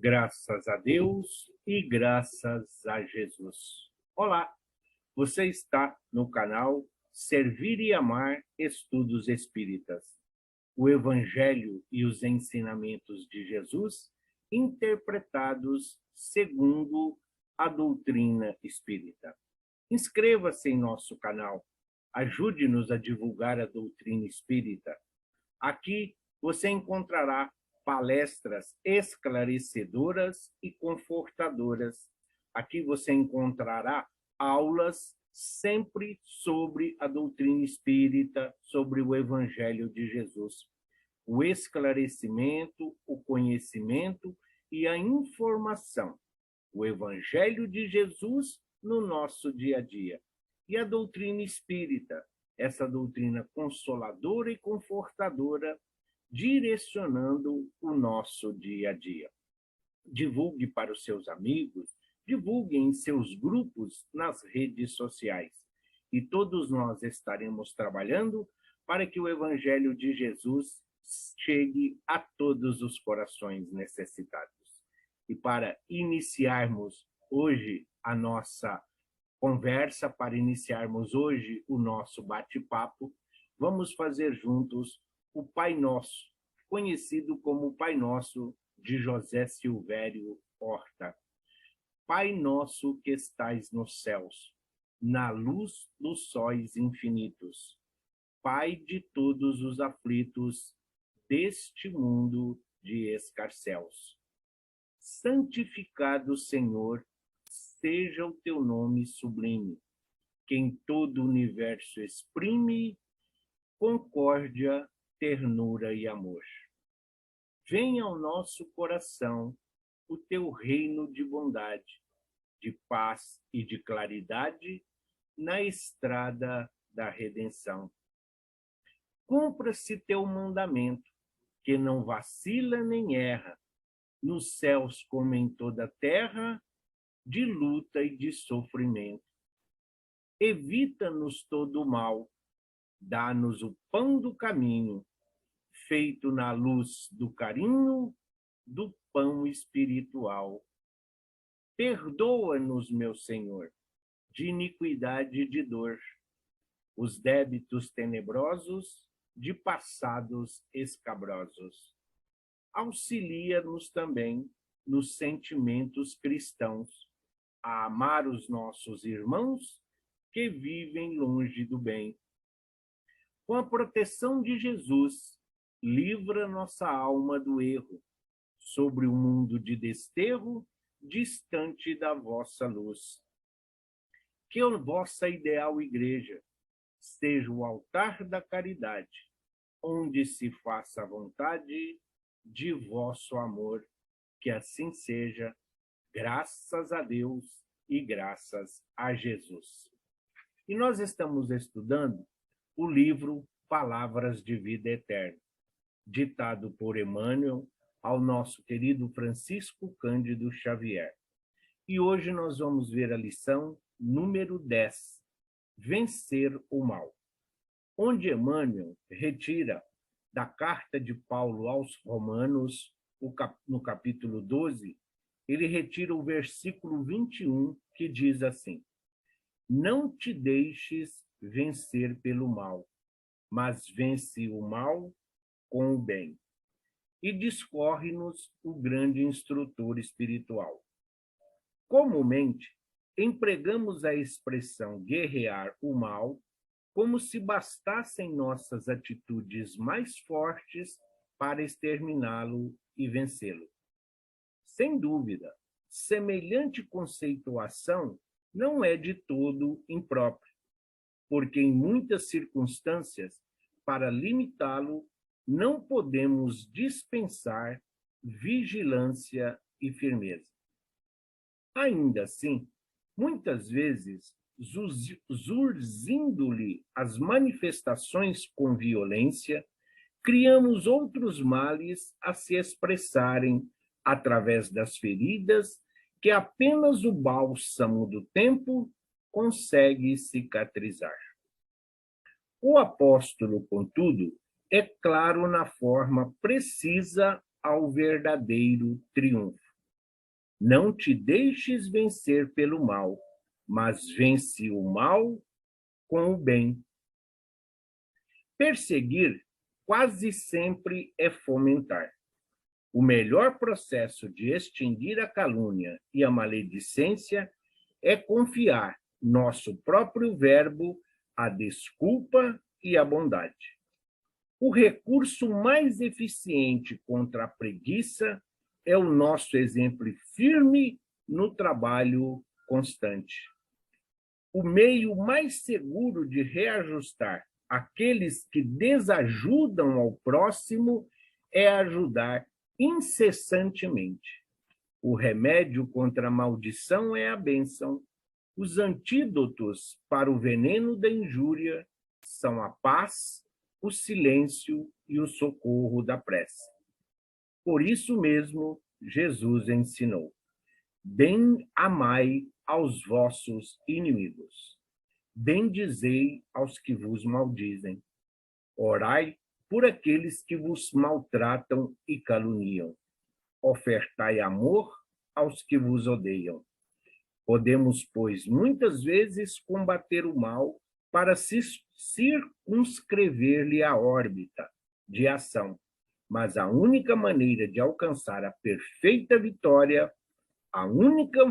Graças a Deus e graças a Jesus. Olá, você está no canal Servir e Amar Estudos Espíritas. O Evangelho e os ensinamentos de Jesus interpretados segundo a doutrina espírita. Inscreva-se em nosso canal, ajude-nos a divulgar a doutrina espírita. Aqui você encontrará palestras esclarecedoras e confortadoras. Aqui você encontrará aulas sempre sobre a doutrina espírita, sobre o Evangelho de Jesus. O esclarecimento, o conhecimento e a informação. O Evangelho de Jesus no nosso dia a dia. E a doutrina espírita, essa doutrina consoladora e confortadora, direcionando o nosso dia a dia. Divulgue para os seus amigos, divulgue em seus grupos nas redes sociais. E todos nós estaremos trabalhando para que o Evangelho de Jesus chegue a todos os corações necessitados. E para iniciarmos hoje a nossa conversa, para iniciarmos hoje o nosso bate-papo, vamos fazer juntos o Pai Nosso, conhecido como o Pai Nosso de José Silvério Horta. Pai nosso que estais nos céus, na luz dos sóis infinitos, Pai de todos os aflitos deste mundo de escarcéus. Santificado, Senhor, seja o teu nome sublime, que em todo o universo exprime concórdia, ternura e amor. Venha ao nosso coração o teu reino de bondade, de paz e de claridade na estrada da redenção. Cumpra-se teu mandamento, que não vacila nem erra, nos céus como em toda a terra, de luta e de sofrimento. Evita-nos todo o mal, dá-nos o pão do caminho, feito na luz do carinho do pão espiritual. Perdoa-nos, meu Senhor, de iniquidade e de dor, os débitos tenebrosos de passados escabrosos. Auxilia-nos também nos sentimentos cristãos, a amar os nossos irmãos que vivem longe do bem. Com a proteção de Jesus, livra nossa alma do erro, sobre o mundo de desterro, distante da vossa luz. Que a vossa ideal igreja seja o altar da caridade, onde se faça a vontade de vosso amor. Que assim seja, graças a Deus e graças a Jesus. E nós estamos estudando o livro Palavras de Vida Eterna, ditado por Emmanuel ao nosso querido Francisco Cândido Xavier. E hoje nós vamos ver a lição número 10, Vencer o Mal, onde Emmanuel retira da carta de Paulo aos Romanos, no capítulo 12, ele retira o versículo 21, que diz assim: não te deixes vencer pelo mal, mas vence o mal com o bem. E discorre-nos o grande instrutor espiritual. Comumente, empregamos a expressão guerrear o mal como se bastassem nossas atitudes mais fortes para exterminá-lo e vencê-lo. Sem dúvida, semelhante conceituação não é de todo imprópria, porque em muitas circunstâncias, para limitá-lo, não podemos dispensar vigilância e firmeza. Ainda assim, muitas vezes, zurzindo-lhe as manifestações com violência, criamos outros males a se expressarem através das feridas que apenas o bálsamo do tempo consegue cicatrizar. O apóstolo, contudo, é claro na forma precisa ao verdadeiro triunfo. Não te deixes vencer pelo mal, mas vence o mal com o bem. Perseguir quase sempre é fomentar. O melhor processo de extinguir a calúnia e a maledicência é confiar nosso próprio verbo à desculpa e à bondade. O recurso mais eficiente contra a preguiça é o nosso exemplo firme no trabalho constante. O meio mais seguro de reajustar aqueles que desajudam ao próximo é ajudar incessantemente. O remédio contra a maldição é a bênção. Os antídotos para o veneno da injúria são a paz, o silêncio e o socorro da prece. Por isso mesmo, Jesus ensinou: bem amai aos vossos inimigos, bendizei aos que vos maldizem, orai por aqueles que vos maltratam e caluniam, ofertai amor aos que vos odeiam. Podemos, pois, muitas vezes combater o mal para circunscrever-lhe a órbita de ação, mas a única maneira de alcançar a perfeita vitória, a única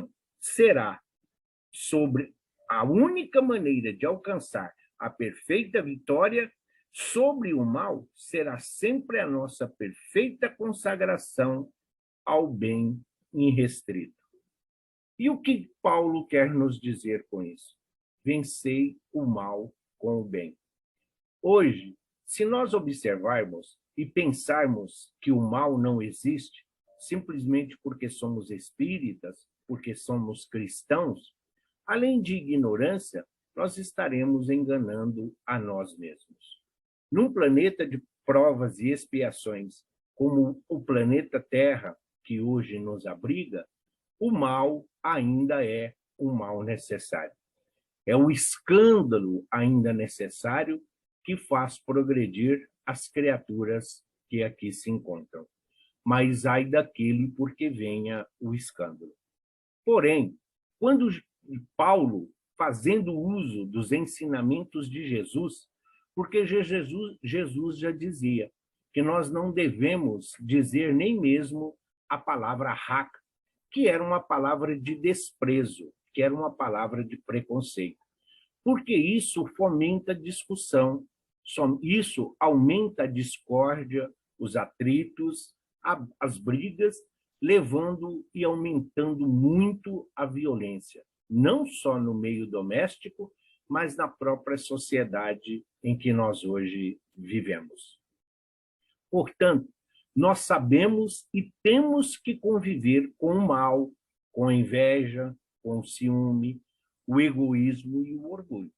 maneira de alcançar a perfeita vitória sobre o mal será sempre a nossa perfeita consagração ao bem irrestrito. E o que Paulo quer nos dizer com isso? Vencei o mal com o bem. Hoje, se nós observarmos e pensarmos que o mal não existe, simplesmente porque somos espíritas, porque somos cristãos, além de ignorância, nós estaremos enganando a nós mesmos. Num planeta de provas e expiações, como o planeta Terra, que hoje nos abriga, o mal ainda é um mal necessário. É o escândalo ainda necessário que faz progredir as criaturas que aqui se encontram. Mas ai daquele porque venha o escândalo. Porém, quando Paulo, fazendo uso dos ensinamentos de Jesus, porque Jesus já dizia que nós não devemos dizer nem mesmo a palavra raca, que era uma palavra de desprezo, que era uma palavra de preconceito. Porque isso fomenta discussão, isso aumenta a discórdia, os atritos, as brigas, levando e aumentando muito a violência, não só no meio doméstico, mas na própria sociedade em que nós hoje vivemos. Portanto, nós sabemos e temos que conviver com o mal, com a inveja, com o ciúme, o egoísmo e o orgulho.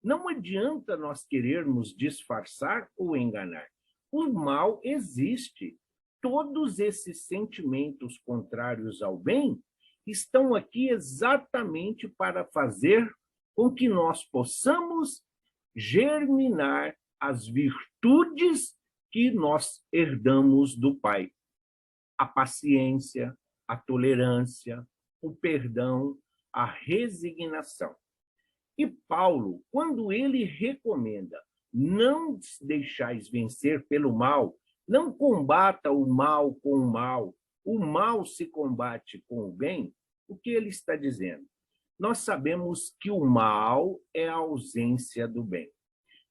Não adianta nós querermos disfarçar ou enganar. O mal existe. Todos esses sentimentos contrários ao bem estão aqui exatamente para fazer com que nós possamos germinar as virtudes que nós herdamos do Pai. A paciência, a tolerância, o perdão, a resignação. E Paulo, quando ele recomenda não deixais vencer pelo mal, não combata o mal com o mal se combate com o bem, o que ele está dizendo? Nós sabemos que o mal é a ausência do bem.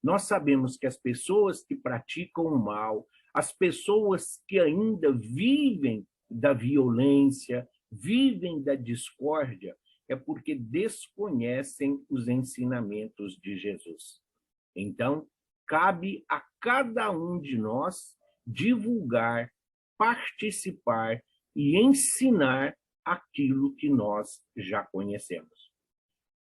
Nós sabemos que as pessoas que praticam o mal, as pessoas que ainda vivem da violência, vivem da discórdia, é porque desconhecem os ensinamentos de Jesus. Então, cabe a cada um de nós divulgar, participar e ensinar aquilo que nós já conhecemos.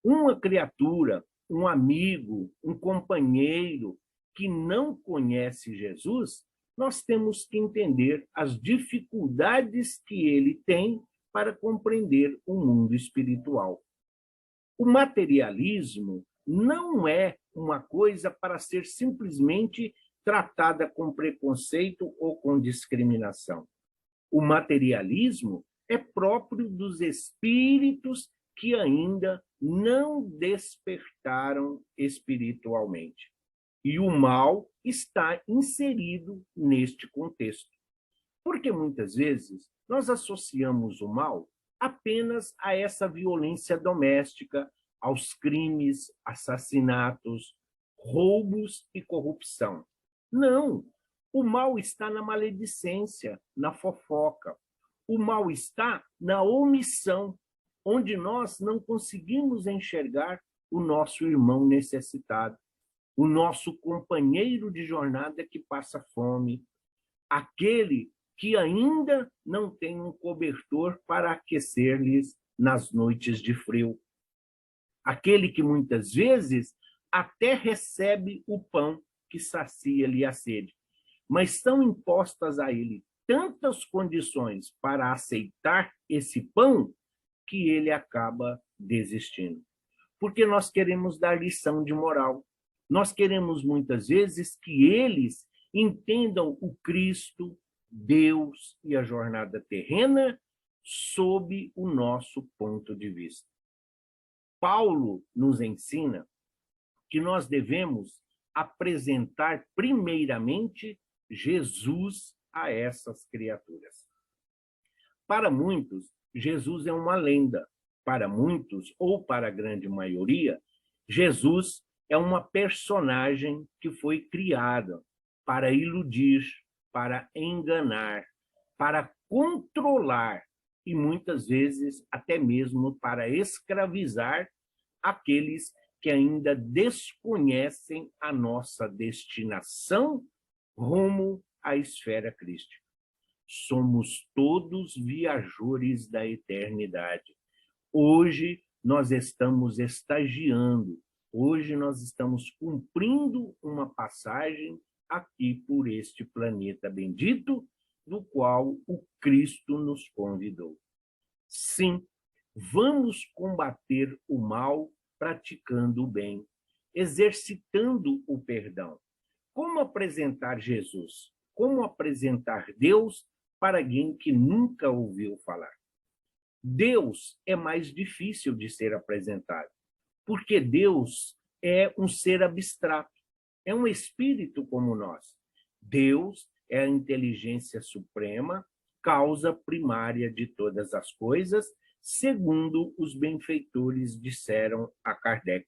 Uma criatura, um amigo, um companheiro que não conhece Jesus, nós temos que entender as dificuldades que ele tem para compreender o mundo espiritual. O materialismo não é uma coisa para ser simplesmente tratada com preconceito ou com discriminação. O materialismo é próprio dos espíritos que ainda não despertaram espiritualmente. E o mal está inserido neste contexto. Porque muitas vezes nós associamos o mal apenas a essa violência doméstica, aos crimes, assassinatos, roubos e corrupção. Não, o mal está na maledicência, na fofoca. O mal está na omissão, onde nós não conseguimos enxergar o nosso irmão necessitado, o nosso companheiro de jornada que passa fome, aquele que ainda não tem um cobertor para aquecer-lhes nas noites de frio, aquele que muitas vezes até recebe o pão que sacia-lhe a sede, mas são impostas a ele tantas condições para aceitar esse pão que ele acaba desistindo. Porque nós queremos dar lição de moral. Nós queremos muitas vezes que eles entendam o Cristo, Deus e a jornada terrena sob o nosso ponto de vista. Paulo nos ensina que nós devemos apresentar primeiramente Jesus a essas criaturas. Para muitos, Jesus é uma lenda. Para muitos, ou para a grande maioria, Jesus é uma personagem que foi criada para iludir, para enganar, para controlar e muitas vezes até mesmo para escravizar aqueles que ainda desconhecem a nossa destinação rumo à esfera crística. Somos todos viajores da eternidade. Hoje nós estamos estagiando, hoje nós estamos cumprindo uma passagem aqui por este planeta bendito, do qual o Cristo nos convidou. Sim, vamos combater o mal praticando o bem, exercitando o perdão. Como apresentar Jesus? Como apresentar Deus para alguém que nunca ouviu falar? Deus é mais difícil de ser apresentado, porque Deus é um ser abstrato, é um espírito como nós. Deus é a inteligência suprema, causa primária de todas as coisas, segundo os benfeitores disseram a Kardec.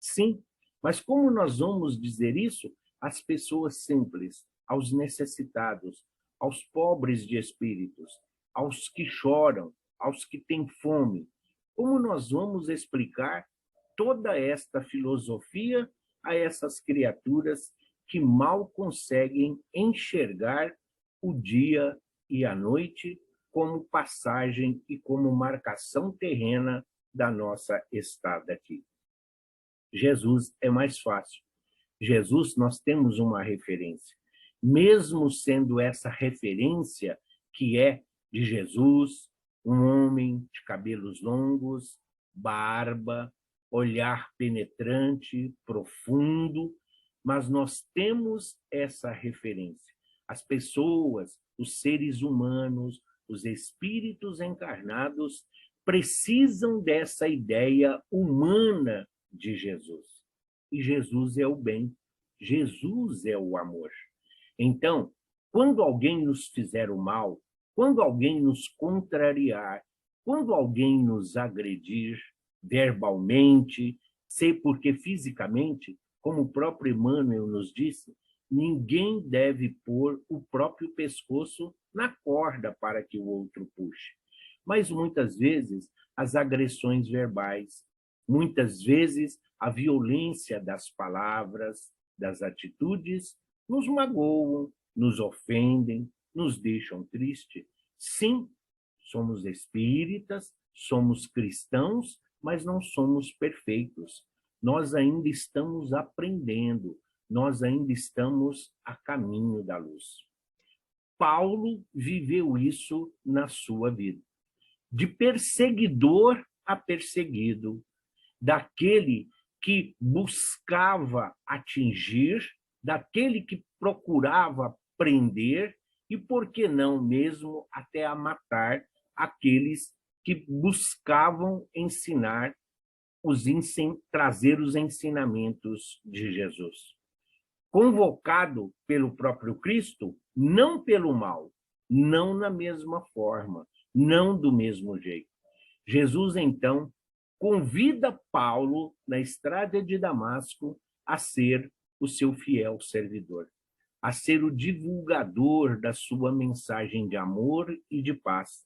Sim, mas como nós vamos dizer isso às pessoas simples, aos necessitados, aos pobres de espíritos, aos que choram, aos que têm fome? Como nós vamos explicar toda esta filosofia a essas criaturas que mal conseguem enxergar o dia e a noite como passagem e como marcação terrena da nossa estada aqui? Jesus é mais fácil. Jesus, nós temos uma referência. Mesmo sendo essa referência que é de Jesus, um homem de cabelos longos, barba, olhar penetrante, profundo, mas nós temos essa referência. As pessoas, os seres humanos, os espíritos encarnados precisam dessa ideia humana de Jesus. E Jesus é o bem, Jesus é o amor. Então, quando alguém nos fizer o mal, quando alguém nos contrariar, quando alguém nos agredir verbalmente, sei porque fisicamente, como o próprio Emmanuel nos disse, ninguém deve pôr o próprio pescoço na corda para que o outro puxe. Mas muitas vezes as agressões verbais, muitas vezes a violência das palavras, das atitudes, nos magoam, nos ofendem, nos deixam tristes. Sim, somos espíritas, somos cristãos, mas não somos perfeitos. Nós ainda estamos aprendendo, nós ainda estamos a caminho da luz. Paulo viveu isso na sua vida. De perseguidor a perseguido, daquele que buscava atingir, daquele que procurava prender e, por que não mesmo, até a matar aqueles que buscavam trazer os ensinamentos de Jesus. Convocado pelo próprio Cristo, não pelo mal, não na mesma forma, não do mesmo jeito. Jesus, então, convida Paulo, na estrada de Damasco, a ser o seu fiel servidor, a ser o divulgador da sua mensagem de amor e de paz.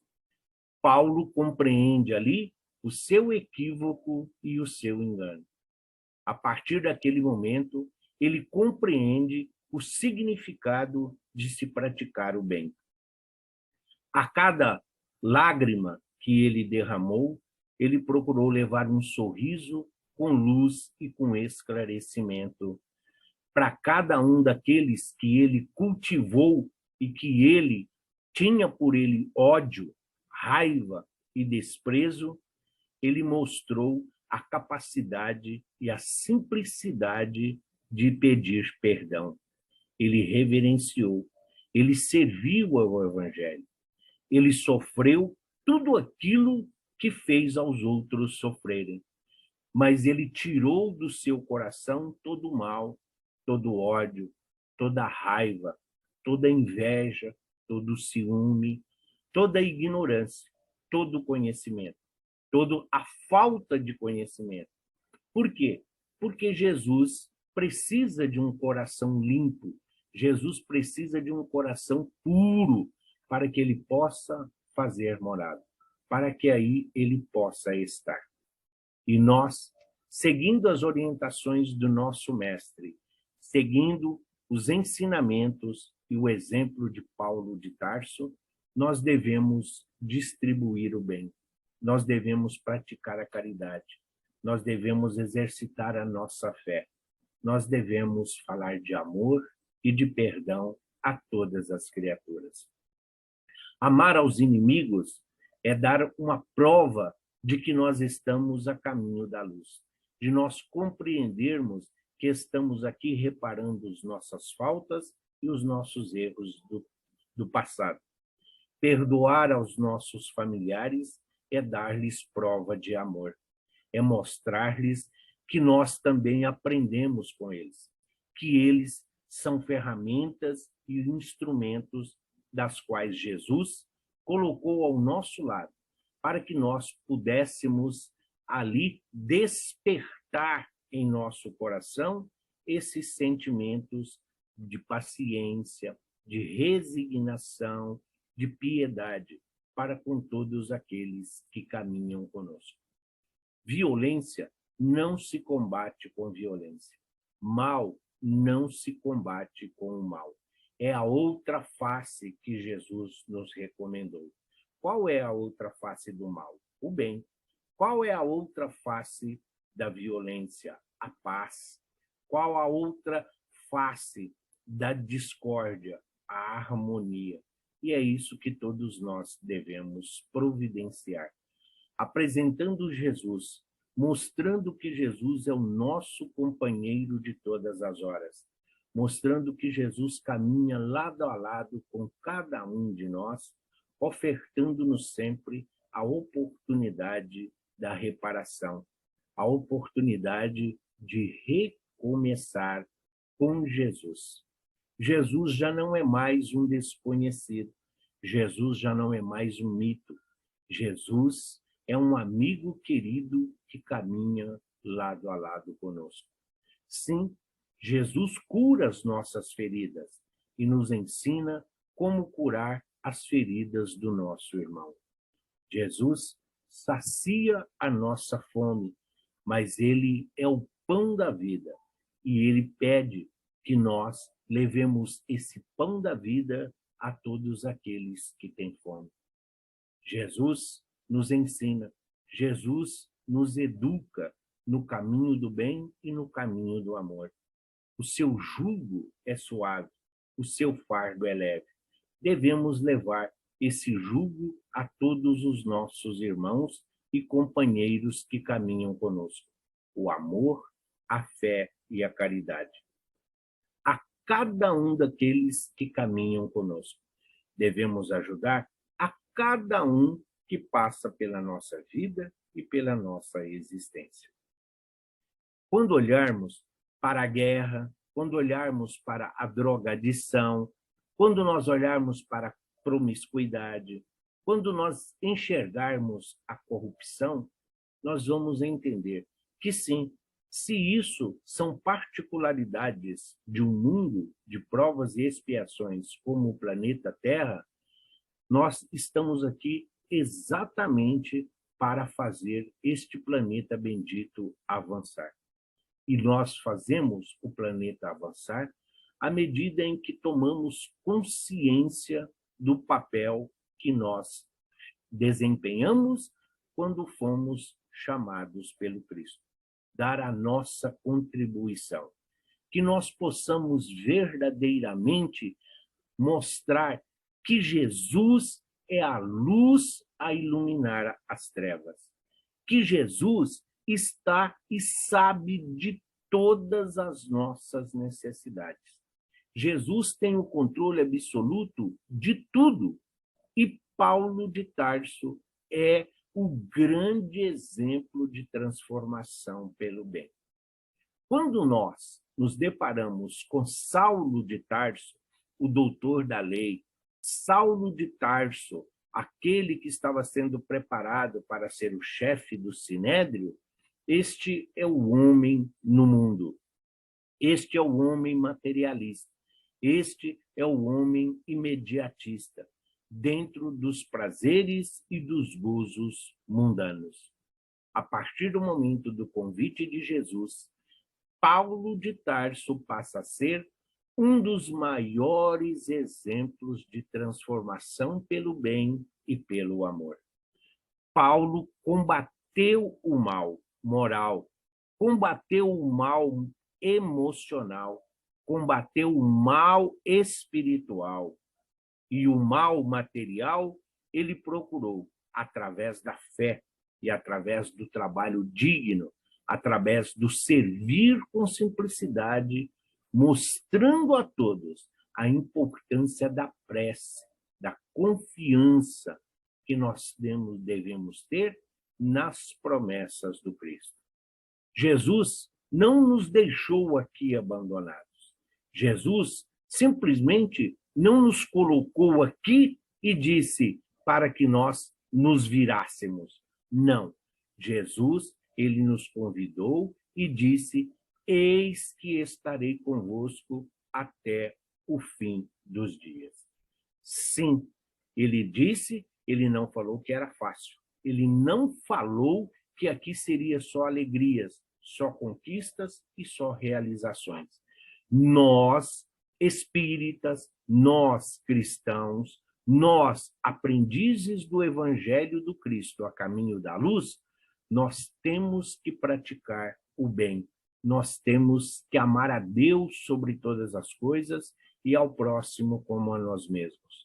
Paulo compreende ali o seu equívoco e o seu engano. A partir daquele momento, ele compreende o significado de se praticar o bem. A cada lágrima que ele derramou, ele procurou levar um sorriso com luz e com esclarecimento para cada um daqueles que ele cultivou e que ele tinha por ele ódio, raiva e desprezo. Ele mostrou a capacidade e a simplicidade de pedir perdão. Ele reverenciou, ele serviu ao Evangelho, ele sofreu tudo aquilo que fez aos outros sofrerem, mas ele tirou do seu coração todo o mal, todo o ódio, toda a raiva, toda a inveja, todo o ciúme, toda a ignorância, todo o conhecimento, toda a falta de conhecimento. Por quê? Porque Jesus precisa de um coração limpo, Jesus precisa de um coração puro para que ele possa fazer morada, para que aí ele possa estar. E nós, seguindo as orientações do nosso mestre, seguindo os ensinamentos e o exemplo de Paulo de Tarso, nós devemos distribuir o bem, nós devemos praticar a caridade, nós devemos exercitar a nossa fé, nós devemos falar de amor e de perdão a todas as criaturas. Amar aos inimigos é dar uma prova de que nós estamos a caminho da luz, de nós compreendermos que estamos aqui reparando as nossas faltas e os nossos erros do passado. Perdoar aos nossos familiares é dar-lhes prova de amor, é mostrar-lhes que nós também aprendemos com eles, que eles são ferramentas e instrumentos das quais Jesus colocou ao nosso lado, para que nós pudéssemos ali despertar em nosso coração esses sentimentos de paciência, de resignação, de piedade para com todos aqueles que caminham conosco. Violência não se combate com violência. Mal não se combate com o mal. É a outra face que Jesus nos recomendou. Qual é a outra face do mal? O bem. Qual é a outra face da violência? A paz. Qual a outra face da discórdia? A harmonia. E é isso que todos nós devemos providenciar. Apresentando Jesus, mostrando que Jesus é o nosso companheiro de todas as horas, mostrando que Jesus caminha lado a lado com cada um de nós, ofertando-nos sempre a oportunidade da reparação, a oportunidade de recomeçar com Jesus. Jesus já não é mais um desconhecido, Jesus já não é mais um mito, Jesus é um amigo querido que caminha lado a lado conosco. Sim, Jesus cura as nossas feridas e nos ensina como curar as feridas do nosso irmão. Jesus sacia a nossa fome, mas ele é o pão da vida e ele pede que nós levemos esse pão da vida a todos aqueles que têm fome. Jesus nos ensina, Jesus nos educa no caminho do bem e no caminho do amor. O seu jugo é suave, o seu fardo é leve. Devemos levar esse jugo a todos os nossos irmãos e companheiros que caminham conosco. O amor, a fé e a caridade. A cada um daqueles que caminham conosco. Devemos ajudar a cada um que passa pela nossa vida e pela nossa existência. Quando olharmos para a guerra, quando olharmos para a drogadição, quando nós olharmos para a promiscuidade, quando nós enxergarmos a corrupção, nós vamos entender que sim, se isso são particularidades de um mundo de provas e expiações como o planeta Terra, nós estamos aqui exatamente para fazer este planeta bendito avançar. E nós fazemos o planeta avançar à medida em que tomamos consciência do papel que nós desempenhamos quando fomos chamados pelo Cristo. Dar a nossa contribuição. Que nós possamos verdadeiramente mostrar que Jesus é a luz a iluminar as trevas. Que Jesus está e sabe de todas as nossas necessidades. Jesus tem o controle absoluto de tudo. E Paulo de Tarso é o grande exemplo de transformação pelo bem. Quando nós nos deparamos com Saulo de Tarso, o doutor da lei, Saulo de Tarso, aquele que estava sendo preparado para ser o chefe do Sinédrio, este é o homem no mundo. Este é o homem materialista. Este é o homem imediatista, dentro dos prazeres e dos gozos mundanos. A partir do momento do convite de Jesus, Paulo de Tarso passa a ser um dos maiores exemplos de transformação pelo bem e pelo amor. Paulo combateu o mal moral, combateu o mal emocional, combateu o mal espiritual e o mal material ele procurou através da fé e através do trabalho digno, através do servir com simplicidade, mostrando a todos a importância da prece, da confiança que nós devemos ter nas promessas do Cristo. Jesus não nos deixou aqui abandonados. Jesus simplesmente não nos colocou aqui e disse para que nós nos virássemos. Não. Jesus, ele nos convidou e disse: eis que estarei convosco até o fim dos dias. Sim, ele disse, ele não falou que era fácil. Ele não falou que aqui seria só alegrias, só conquistas e só realizações. Nós, espíritas, nós, cristãos, nós, aprendizes do Evangelho do Cristo a caminho da luz, nós temos que praticar o bem. Nós temos que amar a Deus sobre todas as coisas e ao próximo como a nós mesmos.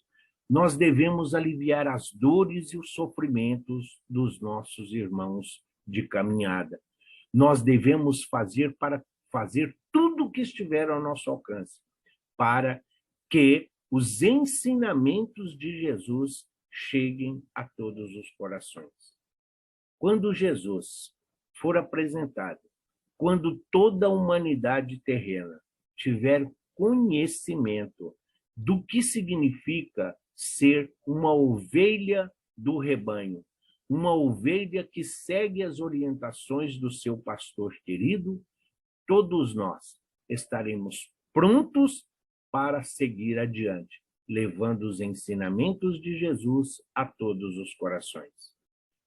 Nós devemos aliviar as dores e os sofrimentos dos nossos irmãos de caminhada. Nós devemos fazer tudo o que estiver ao nosso alcance para que os ensinamentos de Jesus cheguem a todos os corações. Quando Jesus for apresentado, quando toda a humanidade terrena tiver conhecimento do que significa ser uma ovelha do rebanho, uma ovelha que segue as orientações do seu pastor querido, todos nós estaremos prontos para seguir adiante, levando os ensinamentos de Jesus a todos os corações.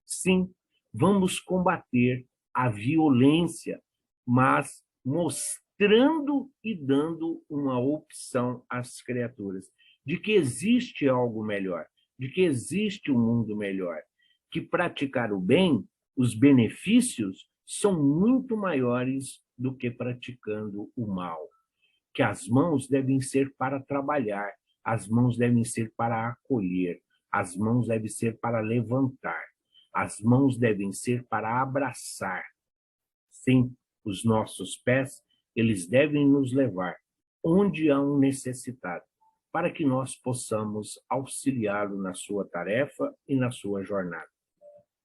Sim, vamos combater a violência, mas mostrando e dando uma opção às criaturas de que existe algo melhor, de que existe um mundo melhor, que praticar o bem, os benefícios são muito maiores do que praticando o mal. Que as mãos devem ser para trabalhar, as mãos devem ser para acolher, as mãos devem ser para levantar, as mãos devem ser para abraçar. Sim, os nossos pés, eles devem nos levar onde há um necessitado, para que nós possamos auxiliá-lo na sua tarefa e na sua jornada.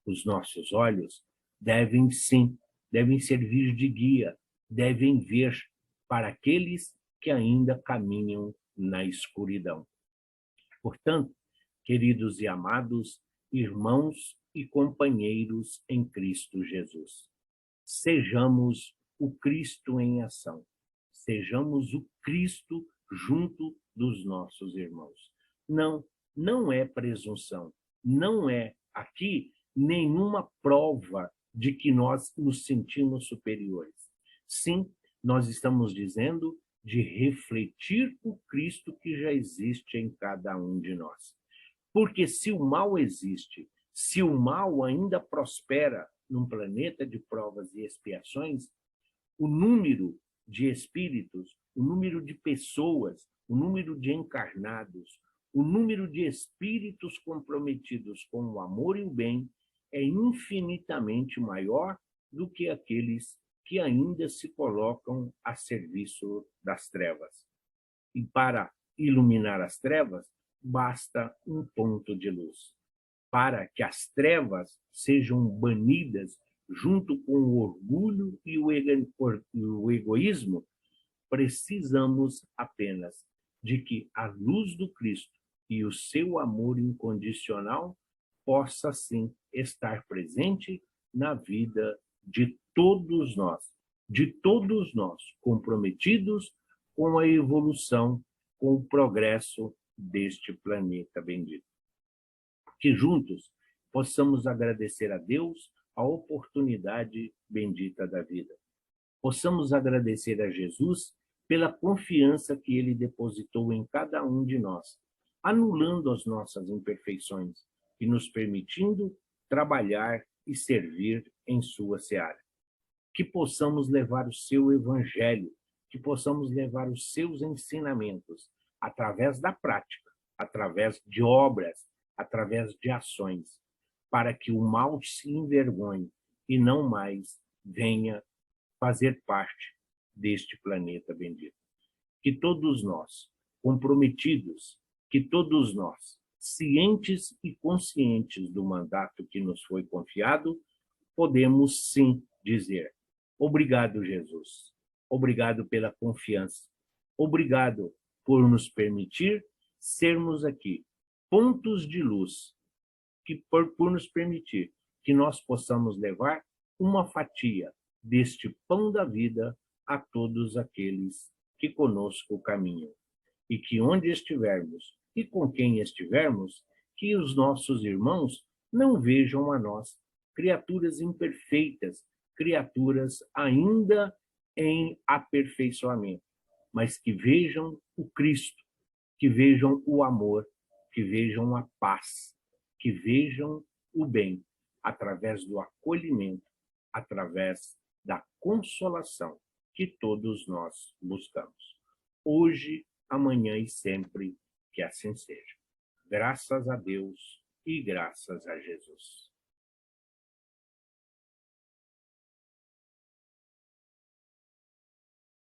Os nossos olhos devem servir de guia, devem ver para aqueles que ainda caminham na escuridão. Portanto, queridos e amados irmãos e companheiros em Cristo Jesus, sejamos o Cristo em ação, sejamos o Cristo junto dos nossos irmãos. Não é presunção, não é aqui nenhuma prova de que nós nos sentimos superiores. Sim, nós estamos dizendo de refletir o Cristo que já existe em cada um de nós. Porque se o mal existe, se o mal ainda prospera num planeta de provas e expiações, o número de espíritos, o número de pessoas, o número de encarnados, o número de espíritos comprometidos com o amor e o bem é infinitamente maior do que aqueles que ainda se colocam a serviço das trevas. E para iluminar as trevas, basta um ponto de luz. Para que as trevas sejam banidas junto com o orgulho e o egoísmo, precisamos apenas de que a luz do Cristo e o seu amor incondicional possa, sim, estar presente na vida de todos nós, comprometidos com a evolução, com o progresso deste planeta bendito. Que juntos possamos agradecer a Deus a oportunidade bendita da vida. Possamos agradecer a Jesus pela confiança que ele depositou em cada um de nós, anulando as nossas imperfeições e nos permitindo trabalhar e servir em sua seara. Que possamos levar o seu evangelho, que possamos levar os seus ensinamentos através da prática, através de obras, através de ações, para que o mal se envergonhe e não mais venha fazer parte deste planeta bendito. Que todos nós, comprometidos, que todos nós, cientes e conscientes do mandato que nos foi confiado, podemos sim dizer: obrigado, Jesus. Obrigado pela confiança. Obrigado por nos permitir sermos aqui pontos de luz, por nos permitir que nós possamos levar uma fatia deste pão da vida a todos aqueles que conosco caminham. E que onde estivermos e com quem estivermos, que os nossos irmãos não vejam a nós criaturas imperfeitas, criaturas ainda em aperfeiçoamento, mas que vejam o Cristo, que vejam o amor, que vejam a paz, que vejam o bem, através do acolhimento, através da consolação que todos nós buscamos. Hoje, amanhã e sempre, que assim seja. Graças a Deus e graças a Jesus.